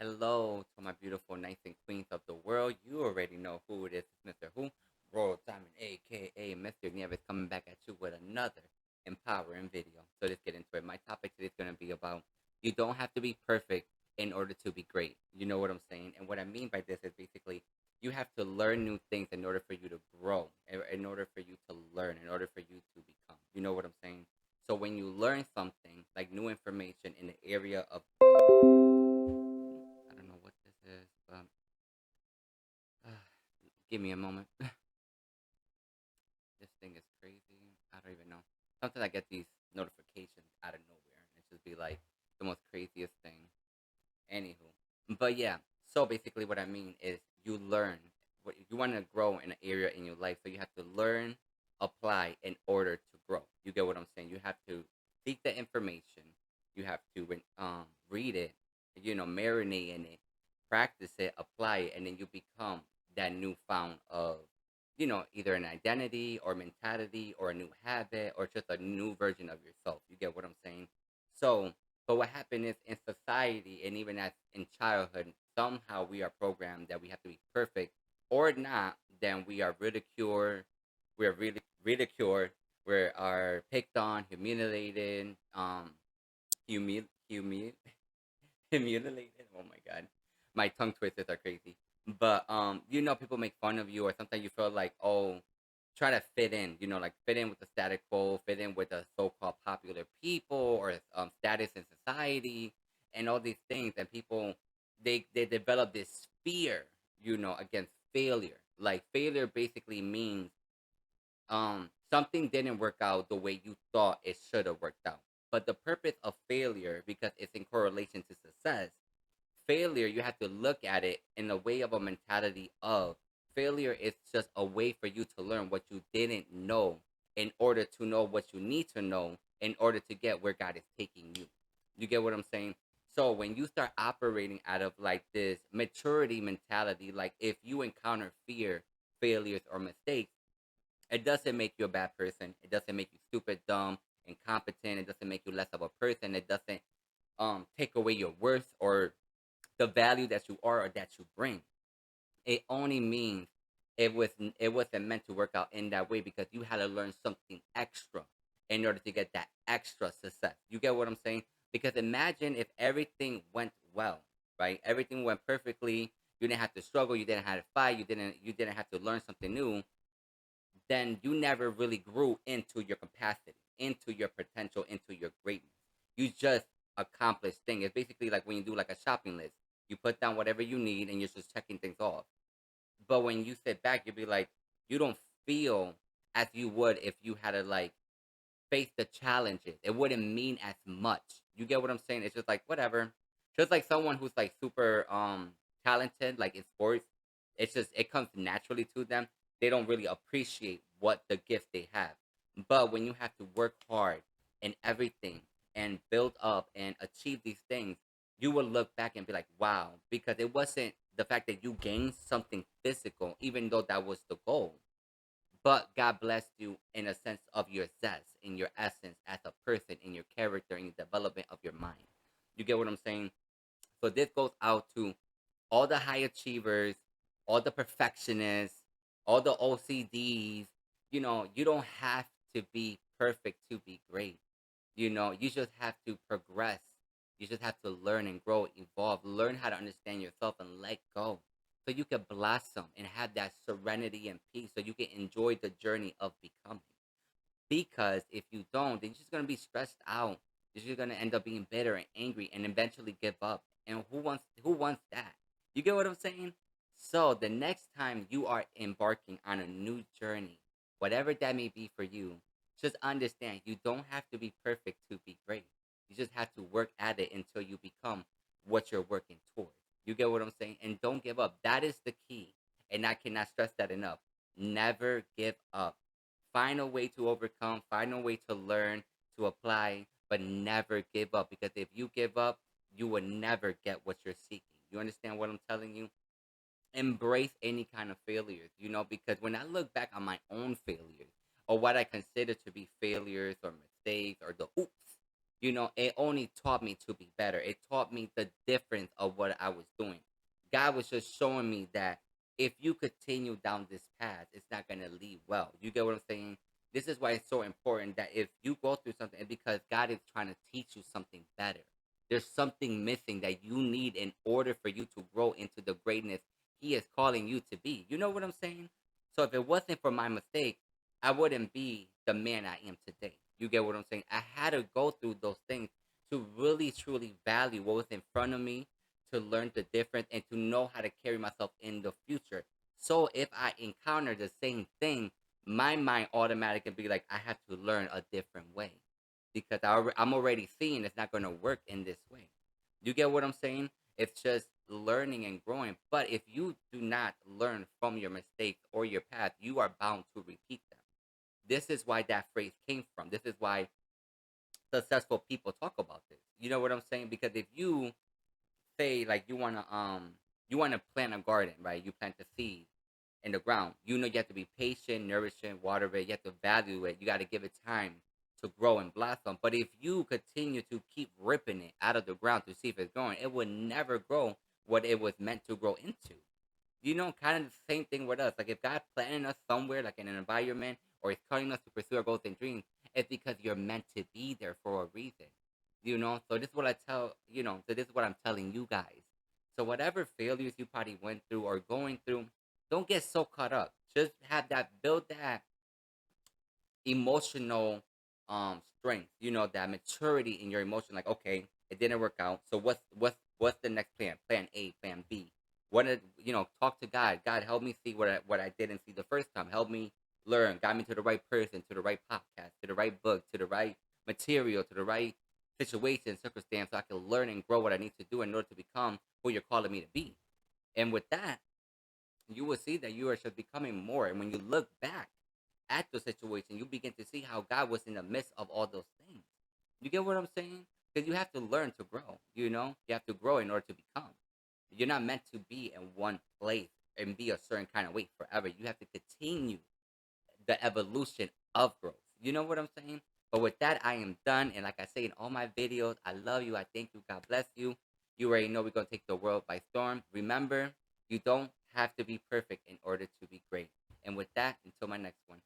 Hello to my beautiful knights and queens of the world. You already know who it is. It's Mr. Who? Royal Diamond, aka Mr.RoyalNieves, coming back at you with another empowering video. So let's get into it. My topic today is going to be about you don't have to be perfect in order to be great. You know what I'm saying? And what I mean by this is basically you have to learn new things in order for you to grow, in order for you to learn, in order for you to become. You know what I'm saying? So when you learn something like new information in the area of I don't know what this is, but give me a moment. This thing is crazy. I don't even know. Sometimes I get these notifications out of nowhere, and it just be like the most craziest thing. Anywho, but yeah. So basically, what I mean is you learn. What you want to grow in an area in your life, so you have to learn, apply in order to grow. You get what I'm saying? You have to seek the information. You have to read it. Marinate in it, practice it, apply it, and then you become that newfound of either an identity or mentality or a new habit or just a new version of yourself. You get what I'm saying? So, but what happened is in society and even as in childhood, somehow we are programmed that we have to be perfect or not, then we are ridiculed. We're really ridiculed. We are picked on, humiliated, humil, humil, humiliated. Oh my god, my tongue twisters are crazy. But people make fun of you, or sometimes you feel like, oh, try to fit in. Like fit in with the status quo, fit in with the so-called popular people or status in society, and all these things. And people, they develop this fear, against failure. Like failure basically means something didn't work out the way you thought it should have worked out. But the purpose of failure, because it's in correlation to success, failure, you have to look at it in a way of a mentality of failure is just a way for you to learn what you didn't know in order to know what you need to know in order to get where God is taking you. You get what I'm saying? So when you start operating out of like this maturity mentality, like if you encounter fear, failures, or mistakes, it doesn't make you a bad person. It doesn't make you stupid, dumb, incompetent. It doesn't make you less of a person. It doesn't take away your worth or the value that you are or that you bring. It only means it wasn't meant to work out in that way because you had to learn something extra in order to get that extra success. You get what I'm saying? Because imagine if everything went well, right? Everything went perfectly. You didn't have to struggle. You didn't have to fight. You didn't have to learn something new. Then you never really grew into your capacity, into your potential, into your greatness. You just accomplished things. It's basically like when you do like a shopping list. You put down whatever you need and you're just checking things off. But when you sit back, you'll be like, you don't feel as you would if you had to like face the challenges. It wouldn't mean as much. You get what I'm saying? It's just like whatever. Just like someone who's like super talented, like in sports, it's just it comes naturally to them. They don't really appreciate what the gift they have. But when you have to work hard and everything and build up and achieve these things, you will look back and be like, wow, because it wasn't the fact that you gained something physical, even though that was the goal, but God blessed you in a sense of your zest, in your essence as a person, in your character, in the development of your mind. You get what I'm saying? So this goes out to all the high achievers, all the perfectionists, all the OCDs. You don't have to be perfect to be great. You just have to progress. You just have to learn and grow, evolve, learn how to understand yourself and let go. So you can blossom and have that serenity and peace so you can enjoy the journey of becoming. Because if you don't, then you're just gonna be stressed out. You're just gonna end up being bitter and angry and eventually give up. And who wants that? You get what I'm saying? So the next time you are embarking on a new journey, whatever that may be for you, just understand you don't have to be perfect to be great. You just have to work at it until you become what you're working towards. You get what I'm saying? And don't give up. That is the key. And I cannot stress that enough. Never give up. Find a way to overcome, find a way to learn, to apply, but never give up. Because if you give up, you will never get what you're seeking. You understand what I'm telling you? Embrace any kind of failures, because when I look back on my own failures or what I consider to be failures or mistakes or the oops, it only taught me to be better. It taught me the difference of what I was God was just showing me that if you continue down this path, it's not gonna lead well. You get what I'm saying? This is why it's so important that if you go through something, it's because God is trying to teach you something better. There's something missing that you need in order for you to grow into the greatness He is calling you to be. You know what I'm saying? So if it wasn't for my mistake, I wouldn't be the man I am today. You get what I'm saying? I had to go through those things to really truly value what was in front of me, to learn the difference, and to know how to carry myself in the future. So if I encounter the same thing, my mind automatically be like, I have to learn a different way because I'm already seeing it's not going to work in this way. You get what I'm saying? It's just learning and growing. But if you do not learn from your mistakes or your path, you are bound to repeat them. This is why that phrase came from. This is why successful people talk about this. You know what I'm saying? Because if you say like you wanna plant a garden, right? You plant the seed in the ground. You know you have to be patient, nourishing, water it. You have to value it. You got to give it time to grow and blossom. But if you continue to keep ripping it out of the ground to see if it's growing, it will never grow what it was meant to grow into. You know, kind of the same thing with us. Like if God planted us somewhere, like in an environment, or He's calling us to pursue our goals and dreams, it's because you're meant to be there for a reason. You know, so this is what I tell so this is what I'm telling you guys. So whatever failures you probably went through or going through, don't get so caught up. Just have that build that emotional strength, that maturity in your emotion. Like, okay, it didn't work out. So what's the next plan? Plan A, plan B. Talk to God. God, help me see what I didn't see the first time. Help me learn. Guide me to the right person, to the right podcast, to the right book, to the right material, to the right situation, circumstance, so I can learn and grow what I need to do in order to become who you're calling me to be. And with that, you will see that you are just becoming more. And when you look back at the situation, you begin to see how God was in the midst of all those things. You get what I'm saying? Because you have to learn to grow. You have to grow in order to become. You're not meant to be in one place and be a certain kind of way forever. You have to continue the evolution of growth. You know what I'm saying? But with that, I am done. And like I say in all my videos, I love you. I thank you. God bless you. You already know we're going to take the world by storm. Remember, you don't have to be perfect in order to be great. And with that, until my next one.